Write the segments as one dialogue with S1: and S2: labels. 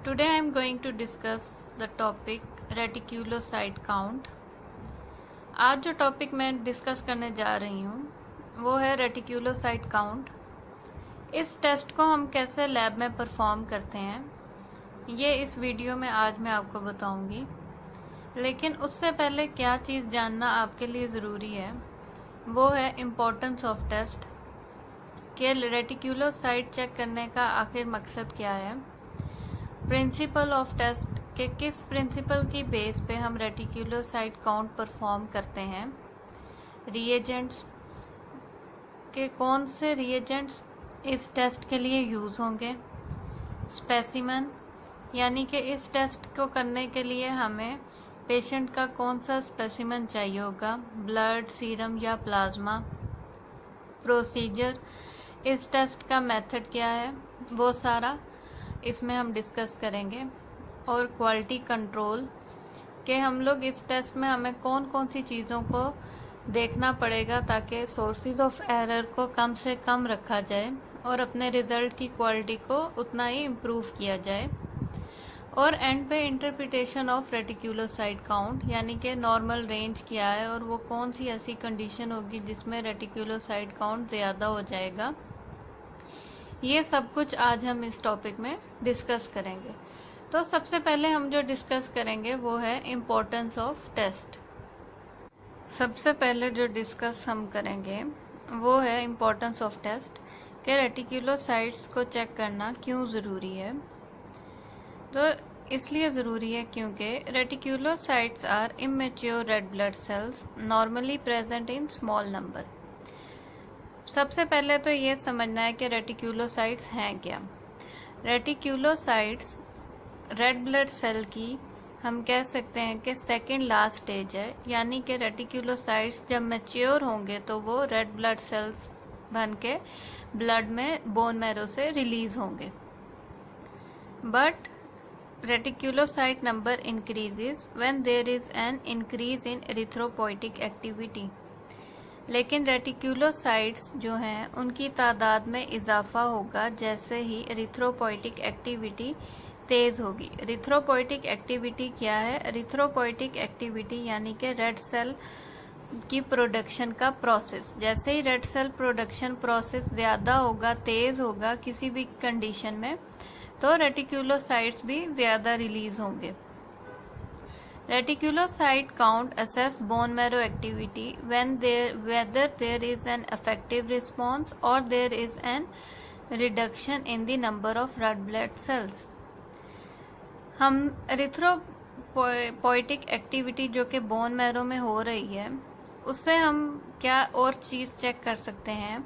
S1: Today I am going to discuss the topic reticulocyte count. आज जो topic मैं discuss करने जा रही हूँ वो है रेटिक्यूलोसाइट काउंट। इस टेस्ट को हम कैसे लैब में परफॉर्म करते हैं ये इस वीडियो में आज मैं आपको बताऊंगी। लेकिन उससे पहले क्या चीज़ जानना आपके लिए ज़रूरी है वो है इम्पोर्टेंस ऑफ टेस्ट कि रेटिक्यूलोसाइट चेक करने का आखिर मकसद क्या है, प्रिंसिपल ऑफ टेस्ट के किस प्रिंसिपल की बेस पे हम रेटिक्यूलोसाइट काउंट परफॉर्म करते हैं, रिएजेंट्स के कौन से रिएजेंट्स इस टेस्ट के लिए यूज़ होंगे, स्पेसिमेन यानी कि इस टेस्ट को करने के लिए हमें पेशेंट का कौन सा स्पेसिमेन चाहिए होगा, ब्लड, सीरम या प्लाज्मा, प्रोसीजर, इस टेस्ट का मेथड क्या है, वो सारा इसमें हम डिस्कस करेंगे। और क्वालिटी कंट्रोल के हम लोग इस टेस्ट में हमें कौन कौन सी चीज़ों को देखना पड़ेगा ताकि सोर्सेज ऑफ एरर को कम से कम रखा जाए और अपने रिज़ल्ट की क्वालिटी को उतना ही इम्प्रूव किया जाए। और एंड पे इंटरप्रिटेशन ऑफ रेटिक्यूलोसाइट काउंट यानी कि नॉर्मल रेंज क्या है और वो कौन सी ऐसी कंडीशन होगी जिसमें रेटिक्यूलोसाइट काउंट ज़्यादा हो जाएगा। ये सब कुछ आज हम इस टॉपिक में डिस्कस करेंगे। तो सबसे पहले हम जो डिस्कस करेंगे वो है इम्पोर्टेंस ऑफ टेस्ट। सबसे पहले जो डिस्कस हम करेंगे वो है इम्पोर्टेंस ऑफ टेस्ट कि रेटिक्यूलोसाइट्स को चेक करना क्यों ज़रूरी है। तो इसलिए ज़रूरी है क्योंकि reticulocytes are immature red blood cells normally present in small number. सबसे पहले तो ये समझना है कि रेटिक्यूलोसाइट्स हैं क्या। रेटिक्यूलोसाइट्स रेड ब्लड सेल की हम कह सकते हैं कि सेकंड लास्ट स्टेज है, यानी कि रेटिक्यूलोसाइट्स जब मैच्योर होंगे तो वो रेड ब्लड सेल्स बन के ब्लड में बोन मैरो से रिलीज होंगे। But reticulocyte number increases when there is an increase in erythropoietic activity. लेकिन रेटिक्यूलोसाइट्स जो हैं उनकी तादाद में इजाफा होगा जैसे ही एरिथ्रोपोइटिक एक्टिविटी तेज़ होगी। एरिथ्रोपोइटिक एक्टिविटी क्या है? एरिथ्रोपोइटिक एक्टिविटी यानी कि रेड सेल की प्रोडक्शन का प्रोसेस। जैसे ही रेड सेल प्रोडक्शन प्रोसेस ज़्यादा होगा, तेज़ होगा किसी भी कंडीशन में, तो रेटिक्यूलोसाइट्स भी ज़्यादा रिलीज होंगे। Reticulocyte count assess bone marrow activity whether there is an effective response or there is an reduction in the number of red blood cells। हम एरिथ्रोपोइटिक एक्टिविटी जो कि बोन मैरो में हो रही है उससे हम क्या और चीज़ चेक कर सकते हैं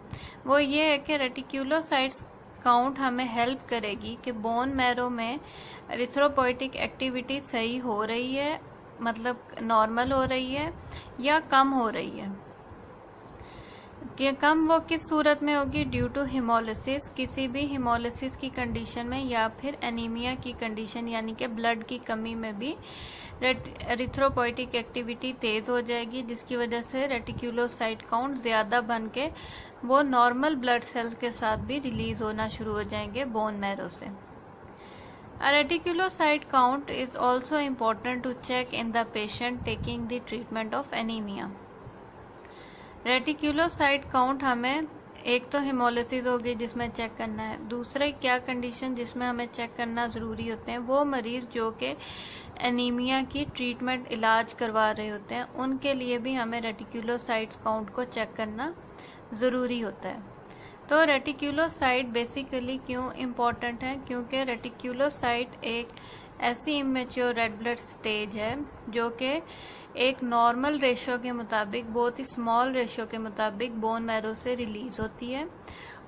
S1: वो ये है कि रेटिक्यूलोसाइट्स काउंट हमें हेल्प करेगी कि बोन मैरो में एरिथ्रोपोइटिक एक्टिविटी सही हो रही है, मतलब नॉर्मल हो रही है या कम हो रही है। कि कम वो किस सूरत में होगी? ड्यू टू हिमोलिसिस, किसी भी हिमोलिसिस की कंडीशन में या फिर एनीमिया की कंडीशन यानी कि ब्लड की कमी में भी एरिथ्रोपोइटिक एक्टिविटी तेज़ हो जाएगी जिसकी वजह से रेटिक्यूलोसाइट काउंट ज़्यादा बन के वो नॉर्मल ब्लड सेल्स के साथ भी रिलीज होना शुरू हो जाएंगे बोन मैरो से। A reticulocyte count is also important to check in the patient taking the treatment of anemia। Reticulocyte count हमें एक तो हिमोलिसिस होगी जिसमें चेक करना है, दूसरे क्या कंडीशन जिसमें हमें चेक करना ज़रूरी होते हैं वो मरीज़ जो कि एनीमिया की ट्रीटमेंट इलाज करवा रहे होते हैं उनके लिए भी हमें रेटिक्यूलोसाइट्स काउंट को चेक करना ज़रूरी होता है। तो रेटिक्यूलोसाइट बेसिकली क्यों इम्पॉर्टेंट है? क्योंकि रेटिक्यूलोसाइट एक ऐसी इमेच्योर रेड ब्लड स्टेज है जो कि एक नॉर्मल रेशो के मुताबिक, बहुत ही स्मॉल रेशो के मुताबिक बोन मैरो से रिलीज़ होती है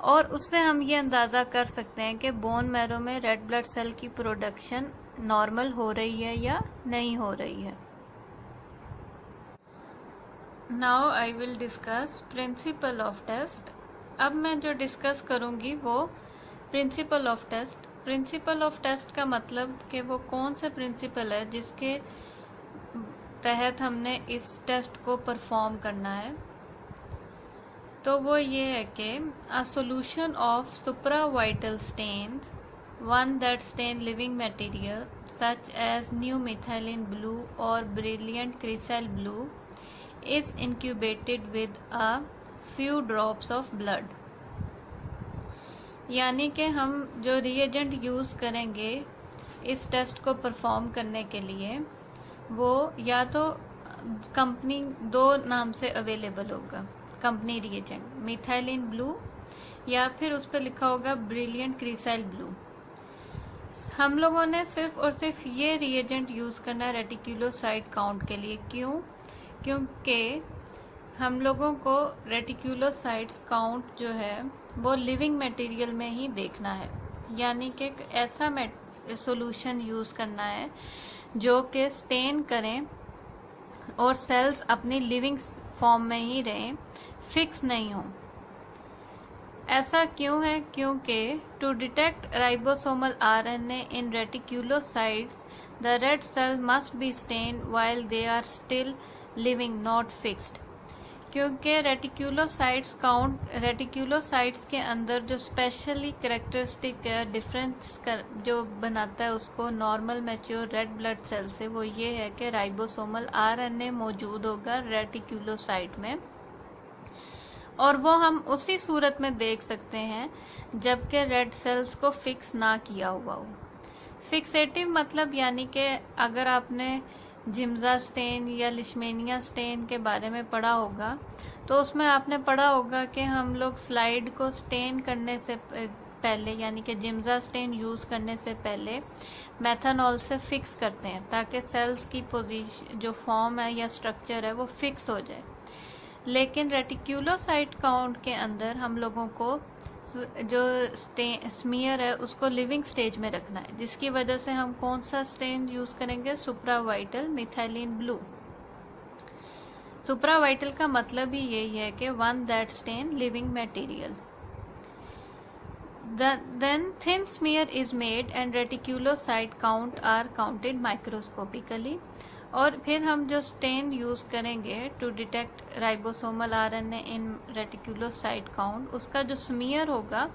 S1: और उससे हम ये अंदाज़ा कर सकते हैं कि बोन मैरो में रेड ब्लड सेल की प्रोडक्शन नॉर्मल हो रही है या नहीं हो रही है। Now I will discuss principle of test. अब मैं जो डिस्कस करूँगी वो principle of test. Principle of test का मतलब कि वो कौन से प्रिंसिपल है जिसके तहत हमने इस टेस्ट को परफॉर्म करना है। तो वो ये है कि a solution of supravital stains one that stain living material such as new methylene blue or brilliant crescent blue is incubated with a few drops of blood। यानी कि हम जो रिएजेंट यूज़ करेंगे इस टेस्ट को परफॉर्म करने के लिए वो या तो कंपनी दो नाम से अवेलेबल होगा, कंपनी रिएजेंट मिथाइलिन ब्लू या फिर उस पर लिखा होगा ब्रिलियंट क्रिसाइल ब्लू। हम लोगों ने सिर्फ और सिर्फ ये रिएजेंट यूज़ करना है रेटिक्यूलोसाइट काउंट के लिए। क्यों? क्योंकि हम लोगों को रेटिक्यूलोसाइट्स काउंट जो है वो लिविंग मटेरियल में ही देखना है, यानी कि ऐसा सॉल्यूशन यूज़ करना है जो कि स्टेन करें और सेल्स अपनी लिविंग फॉर्म में ही रहें, फिक्स नहीं हो। ऐसा क्यों है? क्योंकि to detect ribosomal RNA in reticulocytes the red cell must be stained while they are still living, not fixed. क्योंकि रेटिक्यूलोसाइट्स के अंदर जो स्पेशली करेक्टरिस्टिक डिफरेंस जो बनाता है उसको normal mature red blood cell से, वो ये है कि राइबोसोमल आरएनए मौजूद होगा रेटिक्यूलोसाइट में, और वो हम उसी सूरत में देख सकते हैं जबकि रेड सेल्स को फिक्स ना किया हुआ हो। फिक्सेटिव मतलब यानी कि अगर आपने जिम्जा स्टेन या लिशमेनिया स्टेन के बारे में पढ़ा होगा तो उसमें आपने पढ़ा होगा कि हम लोग स्लाइड को स्टेन करने से पहले यानी कि जिम्जा स्टेन यूज़ करने से पहले मेथनॉल से फिक्स करते हैं ताकि सेल्स की पोजीशन जो फॉर्म है या स्ट्रक्चर है वो फिक्स हो जाए। लेकिन रेटिक्यूलोसाइट काउंट के अंदर हम लोगों को जो स्मीयर है उसको लिविंग स्टेज में रखना है, जिसकी वजह से हम कौन सा स्टेन यूज करेंगे? Supravital methylene blue. सुप्रावाइटल का मतलब ही यही है कि one that stain living material. Then thin smear is made and reticulocyte count are counted microscopically। और फिर हम जो स्टेन यूज़ करेंगे to detect ribosomal RNA in reticulocyte count, उसका जो स्मीयर होगा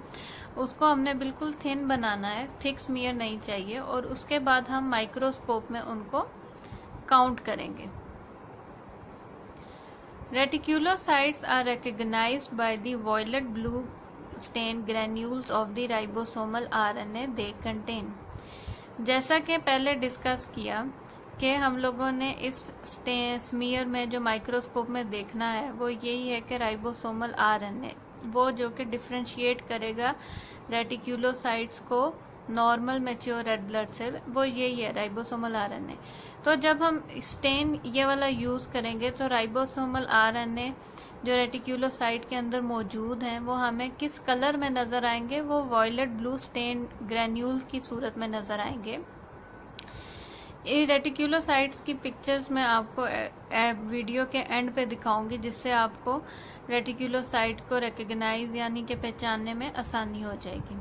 S1: उसको हमने बिल्कुल थिन बनाना है, थिक स्मीयर नहीं चाहिए, और उसके बाद हम माइक्रोस्कोप में उनको काउंट करेंगे। Reticulocytes are recognised by the violet blue stain granules of the ribosomal RNA they contain. जैसा कि पहले डिस्कस किया कि हम लोगों ने इस स्मीयर में जो माइक्रोस्कोप में देखना है वो यही है कि राइबोसोमल आरएनए वो जो कि डिफ्रेंशिएट करेगा रेटिक्यूलोसाइट्स को normal mature red blood cell, वो यही है राइबोसोमल आरएनए। तो जब हम स्टेन ये वाला यूज़ करेंगे तो राइबोसोमल आरएनए जो रेटिक्यूलोसाइट के अंदर मौजूद हैं वो हमें किस कलर में नज़र आएंगे? वो वॉयलेट ब्लू स्टेन ग्रैन्यूल की सूरत में नज़र आएंगे। ये रेटिक्यूलोसाइट्स की पिक्चर्स मैं आपको वीडियो के एंड पे दिखाऊंगी, जिससे आपको रेटिक्यूलोसाइट को रिकॉग्नाइज यानी कि पहचानने में आसानी हो जाएगी।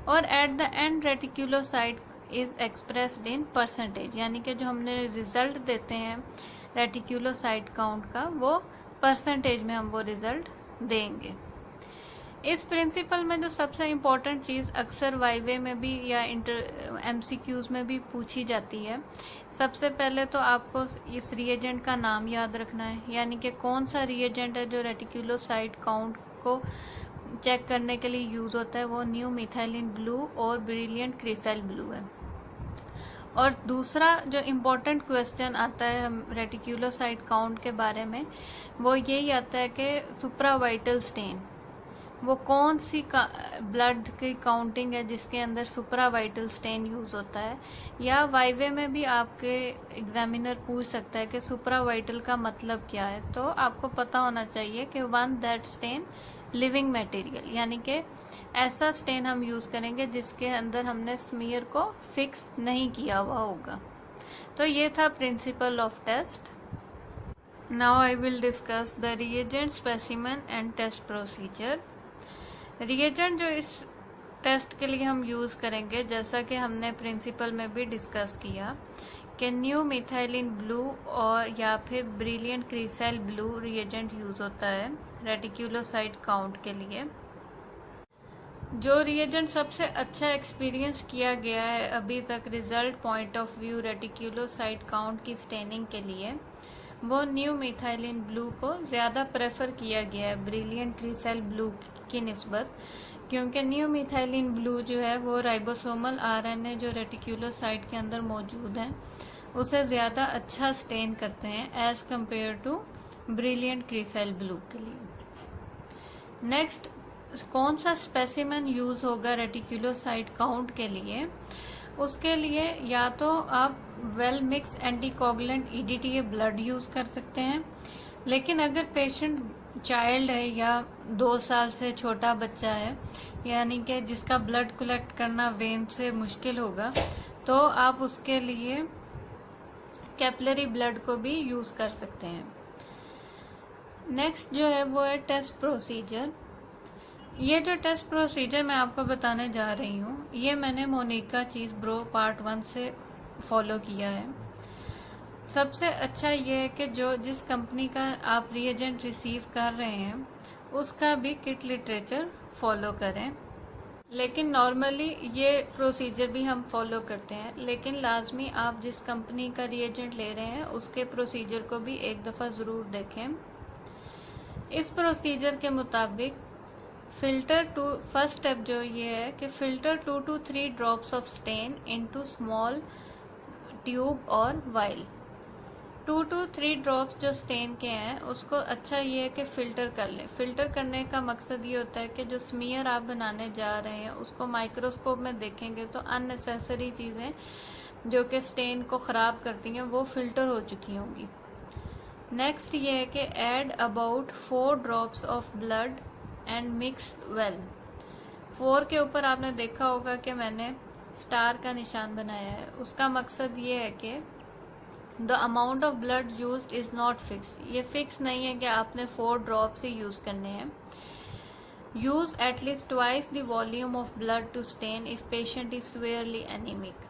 S1: और at the end reticulocyte is expressed in percentage, यानी कि जो हमने रिजल्ट देते हैं रेटिक्यूलोसाइट काउंट का वो परसेंटेज में हम वो रिजल्ट देंगे। इस प्रिंसिपल में जो सबसे इम्पोर्टेंट चीज़ अक्सर वाईवे में भी या एमसीक्यूज में भी पूछी जाती है, सबसे पहले तो आपको इस रिएजेंट का नाम याद रखना है, यानी कि कौन सा रिएजेंट है जो रेटिक्यूलोसाइट काउंट को चेक करने के लिए यूज़ होता है, वो न्यू मिथाइलिन ब्लू और ब्रिलियंट क्रिसाइल ब्लू है। और दूसरा जो इम्पोर्टेंट क्वेश्चन आता है हम रेटिक्यूलोसाइट काउंट के बारे में वो यही आता है कि सुप्रावाइटल स्टेन वो कौन सी ब्लड की काउंटिंग है जिसके अंदर सुप्रावाइटल स्टेन यूज़ होता है। या वाईवे में भी आपके एग्जामिनर पूछ सकता है कि सुप्रावाइटल का मतलब क्या है, तो आपको पता होना चाहिए कि one that stain living material, यानी कि ऐसा स्टेन हम यूज़ करेंगे जिसके अंदर हमने स्मीयर को फिक्स नहीं किया हुआ होगा। तो ये था principle of test. Now I will discuss the reagent, specimen and test procedure. Reagent जो इस टेस्ट के लिए हम यूज़ करेंगे, जैसा कि हमने प्रिंसिपल में भी डिस्कस किया कि न्यू मिथाइलिन ब्लू और या फिर ब्रिलियंट क्रिसाइल ब्लू रिएजेंट यूज़ होता है रेटिक्यूलोसाइट काउंट के लिए। जो रिएजेंट सबसे अच्छा एक्सपीरियंस किया गया है अभी तक result point of view reticulocyte count की स्टेनिंग के लिए, वो न्यू मिथाइलिन ब्लू को ज़्यादा प्रेफर किया गया है ब्रिलियंट क्रिसेल ब्लू की निस्बत, क्योंकि न्यू मिथाइलिन ब्लू जो है वो राइबोसोमल आरएनए जो रेटिक्यूलोसाइट के अंदर मौजूद है उसे ज़्यादा अच्छा स्टेन करते हैं as compare to brilliant cresyl blue के लिए। नेक्स्ट, कौन सा स्पेसिमेन यूज होगा रेटिक्यूलोसाइट काउंट के लिए? उसके लिए या तो आप well mix anticoagulant EDTA blood use कर सकते हैं, लेकिन अगर पेशेंट चाइल्ड है या 2 साल से छोटा बच्चा है, यानी कि जिसका ब्लड कलेक्ट करना वेन से मुश्किल होगा, तो आप उसके लिए कैपिलरी ब्लड को भी यूज कर सकते हैं। नेक्स्ट जो है वो है टेस्ट प्रोसीजर। ये जो टेस्ट प्रोसीजर मैं आपको बताने जा रही हूँ, ये मैंने मोनिका चीज़ब्रो पार्ट 1 से फॉलो किया है। सबसे अच्छा ये है कि जिस कंपनी का आप रिएजेंट रिसीव कर रहे हैं उसका भी किट लिटरेचर फॉलो करें। लेकिन नॉर्मली ये प्रोसीजर भी हम फॉलो करते हैं, लेकिन लाजमी आप जिस कंपनी का रिएजेंट ले रहे हैं उसके प्रोसीजर को भी एक दफ़ा ज़रूर देखें। इस प्रोसीजर के मुताबिक फर्स्ट स्टेप जो ये है कि filter 2 to 3 drops of stain into small tube और वाइल। 2 to 3 ड्रॉप्स जो स्टेन के हैं उसको अच्छा ये है कि फ़िल्टर कर लें। फ़िल्टर करने का मकसद ये होता है कि जो स्मीयर आप बनाने जा रहे हैं उसको माइक्रोस्कोप में देखेंगे तो अननेसेसरी चीज़ें जो कि स्टेन को ख़राब करती हैं वो फ़िल्टर हो चुकी होंगी। नेक्स्ट ये है कि add about 4 drops of blood and mix well. 4 के ऊपर आपने देखा होगा कि मैंने स्टार का निशान बनाया है। उसका मकसद ये है कि the amount of blood used is not fix. ये फिक्स नहीं है कि आपने 4 ड्रॉप्स ही यूज करने हैं। Use at least twice the volume of blood to stain if patient is severely anaemic.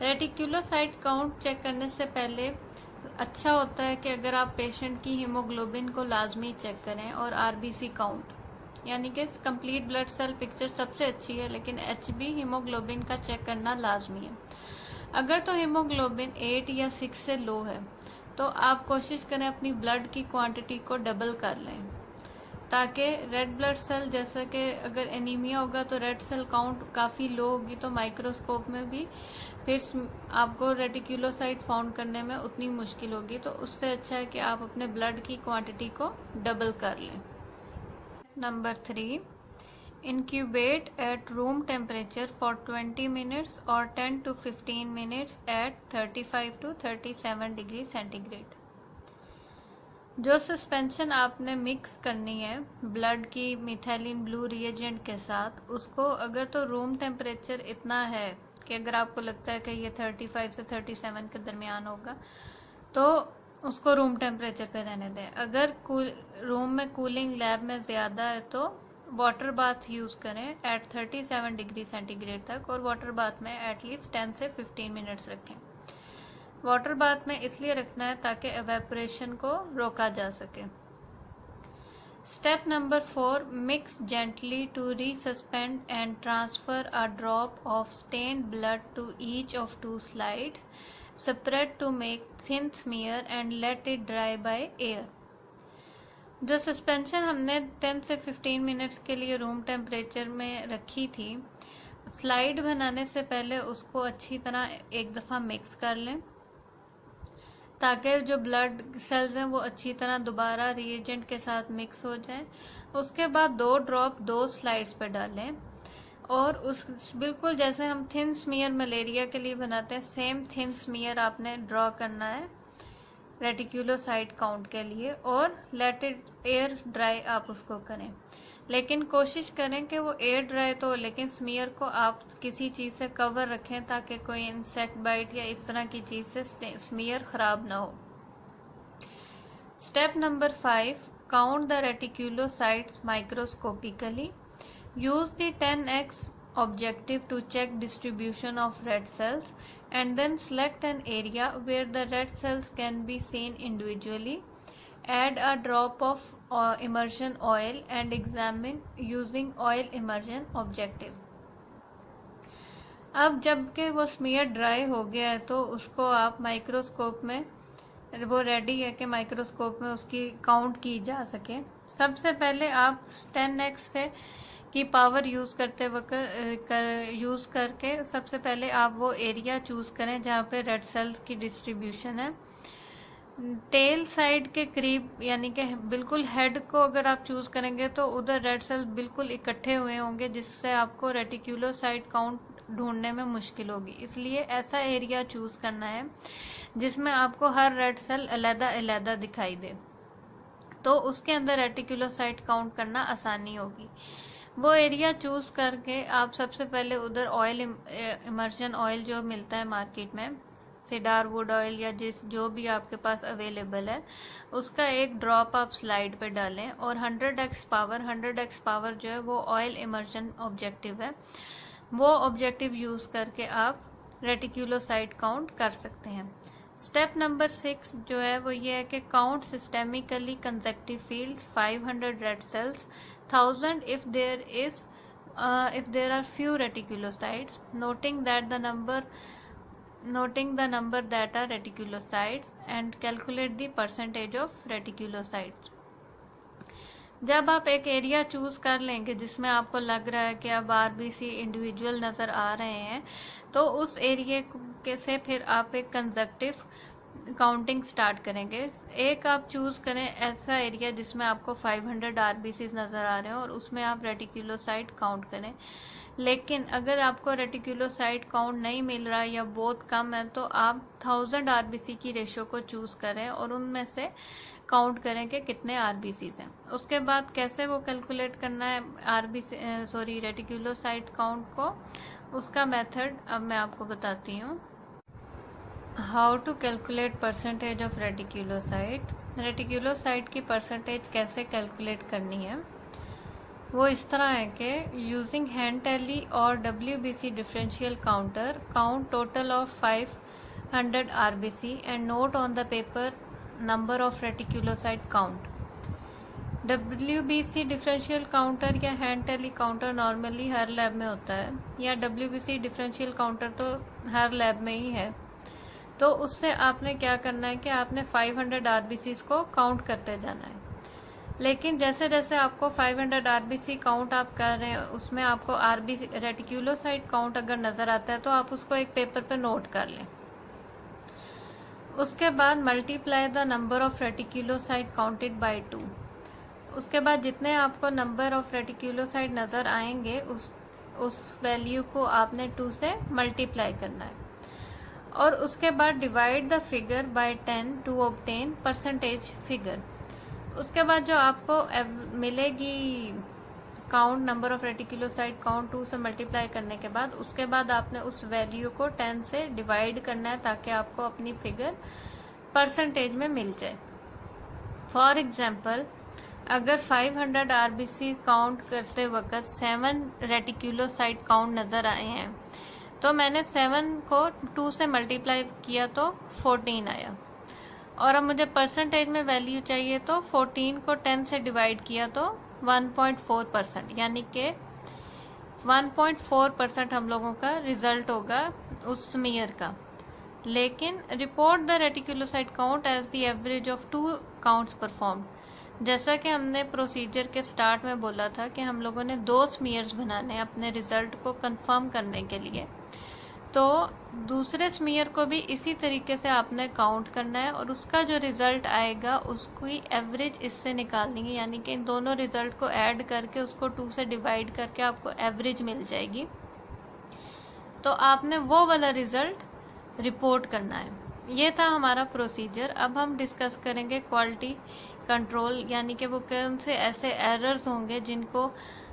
S1: Reticulocyte count check करने से पहले अच्छा होता है कि अगर आप पेशेंट की हीमोग्लोबिन को लाजमी चेक करें और RBC काउंट, यानी कि कंप्लीट ब्लड सेल पिक्चर सबसे अच्छी है, लेकिन HB हीमोग्लोबिन का चेक करना लाजमी है। अगर तो हीमोग्लोबिन 8 या 6 से लो है तो आप कोशिश करें अपनी ब्लड की क्वांटिटी को डबल कर लें, ताकि रेड ब्लड सेल, जैसा कि अगर एनीमिया होगा तो रेड सेल काउंट काफ़ी लो होगी तो माइक्रोस्कोप में भी फिर आपको रेटिक्यूलोसाइट फाउंड करने में उतनी मुश्किल होगी। तो उससे अच्छा है कि आप अपने ब्लड की क्वांटिटी को डबल कर लें। Number 3, incubate at room temperature for 20 minutes or 10 to 15 minutes at 35 to 37 degree centigrade. जो सस्पेंशन आपने मिक्स करनी है ब्लड की मिथाइलिन ब्लू रिएजेंट के साथ, उसको अगर तो रूम टेम्परेचर इतना है कि अगर आपको लगता है कि ये 35 से 37 के दरमियान होगा तो उसको रूम टेम्परेचर पे रहने दें। अगर रूम में कूलिंग लैब में ज़्यादा है तो वाटर बाथ यूज़ करें एट 37 डिग्री सेंटीग्रेड तक, और वाटर बाथ में एटलीस्ट 10 से 15 मिनट्स रखें। वाटर बाथ में इसलिए रखना है ताकि एवेपोरेशन को रोका जा सके। Step number 4, mix gently to resuspend and transfer a drop of stained blood to each of 2 slides, spread to make thin smear and let it dry by air। जो सस्पेंशन हमने 10 से 15 मिनट्स के लिए room temperature में रखी थी, slide बनाने से पहले उसको अच्छी तरह एक दफ़ा मिक्स कर लें ताकि जो ब्लड सेल्स हैं वो अच्छी तरह दोबारा रिएजेंट के साथ मिक्स हो जाएं। उसके बाद 2 ड्रॉप 2 स्लाइड्स पर डालें और उस बिल्कुल जैसे हम थिन स्मीयर मलेरिया के लिए बनाते हैं, सेम थिन स्मीयर आपने ड्रॉ करना है रेटिक्यूलोसाइट काउंट के लिए, और लेट इट एयर ड्राई आप उसको करें। लेकिन कोशिश करें कि वो एयर ड्राई तो, लेकिन स्मीयर को आप किसी चीज़ से कवर रखें ताकि कोई इंसेक्ट बाइट या इस तरह की चीज़ से स्मीयर ख़राब ना हो। Step number 5, count the reticulocytes microscopically. Use the 10x objective to check distribution of red cells and then select an area where the red cells can be seen individually Add a drop of immersion oil and examine using oil immersion objective. अब जबकि वो smear dry हो गया है तो उसको आप microscope में, वो रेडी है कि माइक्रोस्कोप में उसकी काउंट की जा सके। सबसे पहले आप 10x से की पावर यूज़ करते वक्त यूज़ करके सबसे पहले आप वो एरिया चूज़ करें जहाँ पे रेड सेल्स की डिस्ट्रीब्यूशन है। टेल साइड के करीब यानी कि बिल्कुल हेड को अगर आप चूज़ करेंगे तो उधर रेड सेल्स बिल्कुल इकट्ठे हुए होंगे, जिससे आपको रेटिक्यूलोसाइट काउंट ढूंढने में मुश्किल होगी। इसलिए ऐसा एरिया चूज़ करना है जिसमें आपको हर रेड सेल अलग-अलग दिखाई दे, तो उसके अंदर रेटिक्यूलोसाइट काउंट करना आसानी होगी। वो एरिया चूज़ करके आप सबसे पहले उधर ऑयल इमर्शन ऑयल जो मिलता है मार्केट में, सीडार वुड ऑयल या जो भी आपके पास अवेलेबल है, उसका एक ड्रॉप आप स्लाइड पे डालें और 100x पावर जो है वो ऑयल इमर्शन ऑब्जेक्टिव है, वो ऑब्जेक्टिव यूज़ करके आप रेटिक्यूलोसाइट काउंट कर सकते हैं। स्टेप नंबर 6 जो है वो ये है कि count systemically consecutive fields 500 red cells, 1000 if there are few reticulocytes, noting the number that are reticulocytes and calculate the percentage of reticulocytes. जब आप एक एरिया चूज कर लेंगे जिसमें आपको लग रहा है कि अब आरबीसी इंडिविजुअल नज़र आ रहे हैं, तो उस एरिया के से फिर आप एक कंजक्टिव काउंटिंग स्टार्ट करेंगे। एक आप चूज करें ऐसा एरिया जिसमें आपको 500 आरबीसीज नज़र आ रहे हैं और उसमें आप रेटिक्यूलोसाइट काउंट करें। लेकिन अगर आपको रेटिक्यूलोसाइट काउंट नहीं मिल रहा या बहुत कम है, तो आप 1000 आरबीसी की रेशो को चूज करें और उनमें से काउंट करें कि कितने आरबीसीज हैं। उसके बाद कैसे वो कैलकुलेट करना है रेटिक्यूलोसाइट काउंट को, उसका मेथड अब मैं आपको बताती हूँ। How to calculate percentage of reticulocyte. Reticulocyte की परसेंटेज कैसे कैलकुलेट करनी है वो इस तरह है कि यूजिंग हैंड टैली और WBC differential counter, count total of 500 RBC and note on the paper number of reticulocyte count. WBC differential counter या हैंड टैली काउंटर नॉर्मली हर लैब में होता है, या WBC डिफरेंशियल काउंटर तो हर लैब में ही है। तो उससे आपने क्या करना है कि आपने 500 आरबीसी को काउंट करते जाना है। लेकिन जैसे जैसे आपको 500 आरबीसी काउंट आप कर रहे हैं, उसमें आपको आरबीसी रेटिक्यूलोसाइट काउंट अगर नज़र आता है तो आप उसको एक पेपर पे नोट कर लें। उसके बाद multiply the number of reticulocyte counted by 2। उसके बाद जितने आपको नंबर ऑफ रेटिक्यूलोसाइट नज़र आएंगे उस वैल्यू को आपने 2 से मल्टीप्लाई करना है, और उसके बाद divide the figure by 10 to obtain percentage figure. उसके बाद जो आपको मिलेगी count, number of reticulocyte count 2 से मल्टीप्लाई करने के बाद, उसके बाद आपने उस वैल्यू को 10 से डिवाइड करना है ताकि आपको अपनी फिगर परसेंटेज में मिल जाए। फॉर एग्जांपल, अगर 500 आरबीसी काउंट करते वक्त 7 रेटिक्यूलोसाइट काउंट नज़र आए हैं, तो मैंने 7 को 2 से मल्टीप्लाई किया तो 14 आया, और अब मुझे परसेंटेज में वैल्यू चाहिए तो 14 को 10 से डिवाइड किया तो 1.4%, यानी कि 1.4% हम लोगों का रिजल्ट होगा उस स्मीयर का। लेकिन report the reticulocyte count as the average of 2 counts performed. जैसा कि हमने प्रोसीजर के स्टार्ट में बोला था कि हम लोगों ने 2 स्मीयर्स बनाने अपने रिजल्ट को कंफर्म करने के लिए, तो दूसरे स्मीयर को भी इसी तरीके से आपने काउंट करना है और उसका जो रिजल्ट आएगा उसकी एवरेज इससे निकालनी है, यानी कि इन दोनों रिजल्ट को ऐड करके उसको 2 से डिवाइड करके आपको एवरेज मिल जाएगी। तो आपने वो वाला रिजल्ट रिपोर्ट करना है। ये था हमारा प्रोसीजर। अब हम डिस्कस करेंगे क्वालिटी कंट्रोल, यानी कि वो कौन से ऐसे एरर्स होंगे जिनको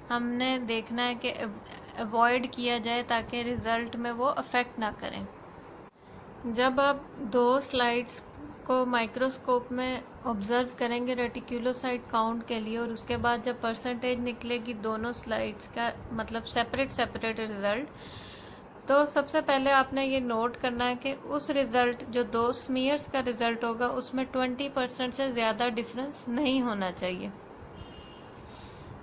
S1: हमने देखना है कि अवॉइड किया जाए ताकि रिज़ल्ट में वो अफेक्ट ना करें। जब आप 2 स्लाइड्स को माइक्रोस्कोप में ऑब्जर्व करेंगे रेटिक्यूलोसाइट काउंट के लिए, और उसके बाद जब परसेंटेज निकलेगी दोनों स्लाइड्स का, मतलब सेपरेट रिज़ल्ट, तो सबसे पहले आपने ये नोट करना है कि उस रिजल्ट जो 2 स्मीयर्स का रिजल्ट होगा उसमें 20% से ज़्यादा डिफरेंस नहीं होना चाहिए।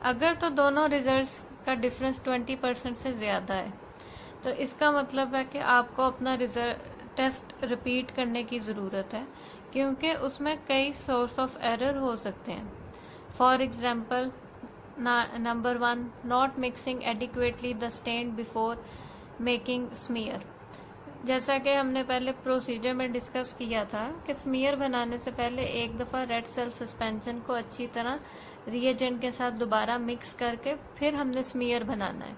S1: अगर तो दोनों रिजल्ट्स का डिफरेंस 20% से ज़्यादा है तो इसका मतलब है कि आपको अपना टेस्ट रिपीट करने की ज़रूरत है, क्योंकि उसमें कई सोर्स ऑफ एरर हो सकते हैं। For example, number 1, not mixing adequately the stain before making smear. जैसा कि हमने पहले प्रोसीजर में डिस्कस किया था कि स्मीयर बनाने से पहले एक दफ़ा रेड सेल सस्पेंशन को अच्छी तरह रिएजेंट के साथ दोबारा मिक्स करके फिर हमने स्मीयर बनाना है।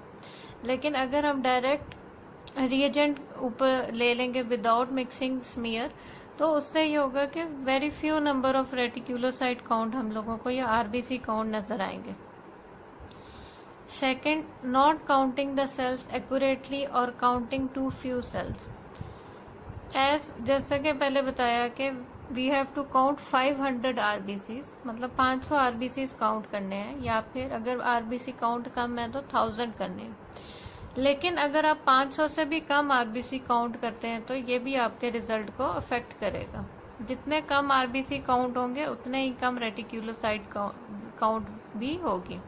S1: लेकिन अगर हम डायरेक्ट रिएजेंट ऊपर ले लेंगे विदाउट मिक्सिंग स्मीयर तो उससे ये होगा कि very few number of reticulocyte count हम लोगों को या आरबीसी काउंट नजर आएंगे। Second, not counting the cells accurately और काउंटिंग टू फ्यू सेल्स। जैसा कि पहले बताया कि we have to count 500 RBC, मतलब 500 आरबीसी काउंट करने हैं, या फिर अगर आरबीसी काउंट कम है तो 1000 करने हैं। लेकिन अगर आप 500 से भी कम आरबीसी काउंट करते हैं तो ये भी आपके रिजल्ट को अफेक्ट करेगा। जितने कम आरबीसी काउंट होंगे उतने ही कम रेटिकुलोसाइट काउंट भी होगी।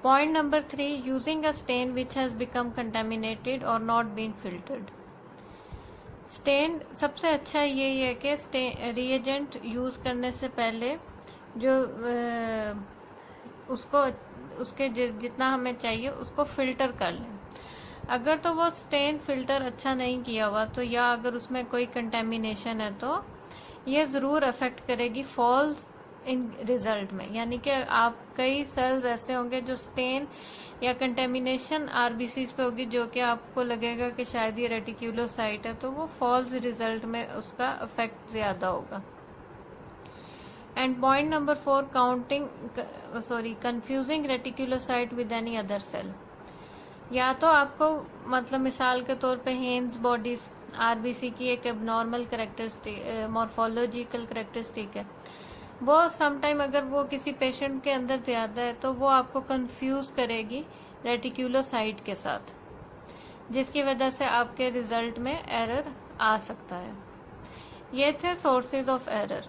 S1: Point number 3, using a stain which has become contaminated और नॉट बीन फिल्टर्ड। स्टेन सबसे अच्छा यही है कि रिएजेंट यूज करने से पहले जो उसके जितना हमें चाहिए उसको फिल्टर कर लें। अगर तो वो स्टेन फिल्टर अच्छा नहीं किया हुआ तो या अगर उसमें कोई कंटेमिनेशन है तो ये ज़रूर अफेक्ट करेगी फॉल्स इन रिजल्ट में, यानी कि आप कई सेल्स ऐसे होंगे जो स्टेन या कंटेमिनेशन आरबीसीज पे होगी जो कि आपको लगेगा कि शायद ये रेटिकुलोसाइट है, तो वो फॉल्स रिजल्ट में उसका अफेक्ट ज़्यादा होगा। And point number 4, confusing reticulocyte with any other cell. या तो आपको मतलब मिसाल के तौर पे हेन्स बॉडीज आरबीसी की एक एबनॉर्मल करेक्टरिस्टिक मॉर्फोलॉजिकल करेक्टरिस्टिक है, वो समटाइम अगर वो किसी पेशेंट के अंदर ज़्यादा है तो वो आपको कंफ्यूज करेगी रेटिकुलोसाइट के साथ, जिसकी वजह से आपके रिजल्ट में एरर आ सकता है। ये थे sources of error.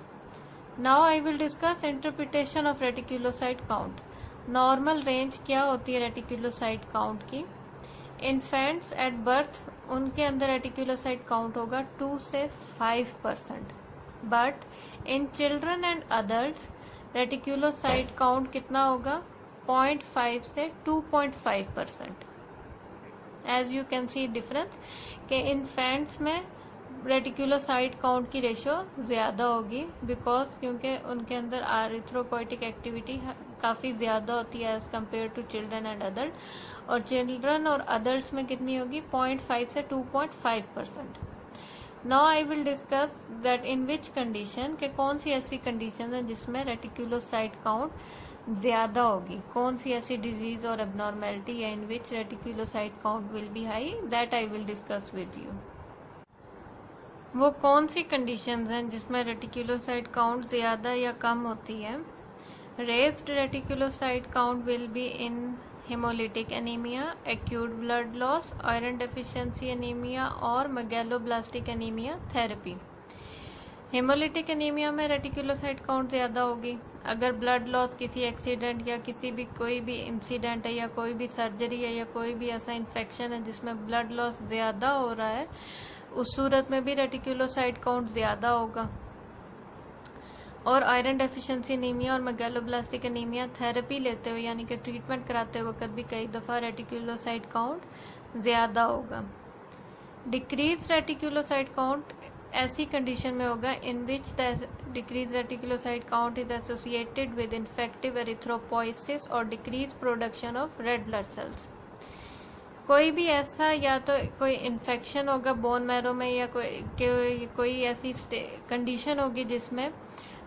S1: Now I will discuss interpretation of reticulocyte count. Normal range क्या होती है रेटिकुलोसाइट काउंट की? इन्फेंट्स एट बर्थ उनके अंदर रेटिकुलोसाइट काउंट होगा 2 से 5%, but in children and adults reticulocyte count कितना होगा? 0.5 से 2.5%। As you can see difference कि इन्फेंट्स में रेटिकुलोसाइट काउंट की रेशो ज़्यादा होगी क्योंकि उनके अंदर एरिथ्रोपोइटिक एक्टिविटी काफ़ी ज़्यादा होती है as compared to children and adult, और चिल्ड्रन और अडल्ट्स में कितनी होगी? 0.5 से 2.5%। Now I will discuss that in which condition, के कौन सी ऐसी कंडीशन है जिसमें रेटिकुलोसाइट काउंट ज़्यादा होगी, कौन सी ऐसी डिजीज और एबनॉर्मेलिटी है in which reticulocyte count will be high, that I will discuss with you. वो कौन सी कंडीशंस हैं जिसमें रेटिकुलोसाइट काउंट ज़्यादा या कम होती है? Raised reticulocyte count will be in haemolytic anaemia, acute blood loss, iron deficiency anaemia और megaloblastic anaemia therapy. Haemolytic anaemia में रेटिकुलोसाइट काउंट ज़्यादा होगी। अगर ब्लड लॉस किसी एक्सीडेंट या कोई भी इंसिडेंट है या कोई भी सर्जरी है या कोई भी ऐसा इन्फेक्शन है जिसमें ब्लड लॉस ज़्यादा हो रहा है, उस सूरत में भी रेटिकुलोसाइट काउंट ज़्यादा होगा। और आयरन डेफिशिएंसी एनीमिया और मेगैलोब्लास्टिक एनीमिया थेरेपी लेते हुए यानी कि ट्रीटमेंट कराते वक्त भी कई दफ़ा रेटिकुलोसाइट काउंट ज़्यादा होगा। डिक्रीज रेटिकुलोसाइट काउंट ऐसी कंडीशन में होगा in which the decrease reticulocyte count is associated with infective erythropoiesis और decrease production of red blood cells. कोई भी ऐसा या तो कोई इन्फेक्शन होगा बोन मैरो में या कोई ऐसी कंडीशन होगी जिसमें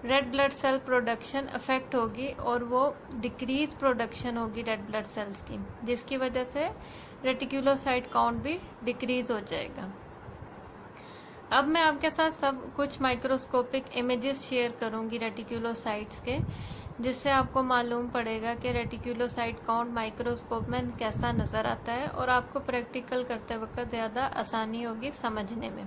S1: red blood cell production affect होगी और वो डिक्रीज प्रोडक्शन होगी रेड ब्लड सेल्स की, जिसकी वजह से रेटिकुलोसाइट काउंट भी डिक्रीज हो जाएगा। अब मैं आपके साथ सब कुछ माइक्रोस्कोपिक इमेजेस शेयर करूंगी रेटिकुलोसाइट्स के, जिससे आपको मालूम पड़ेगा कि रेटिक्यूलोसाइट काउंट माइक्रोस्कोप में कैसा नज़र आता है और आपको प्रैक्टिकल करते वक्त ज़्यादा आसानी होगी समझने में।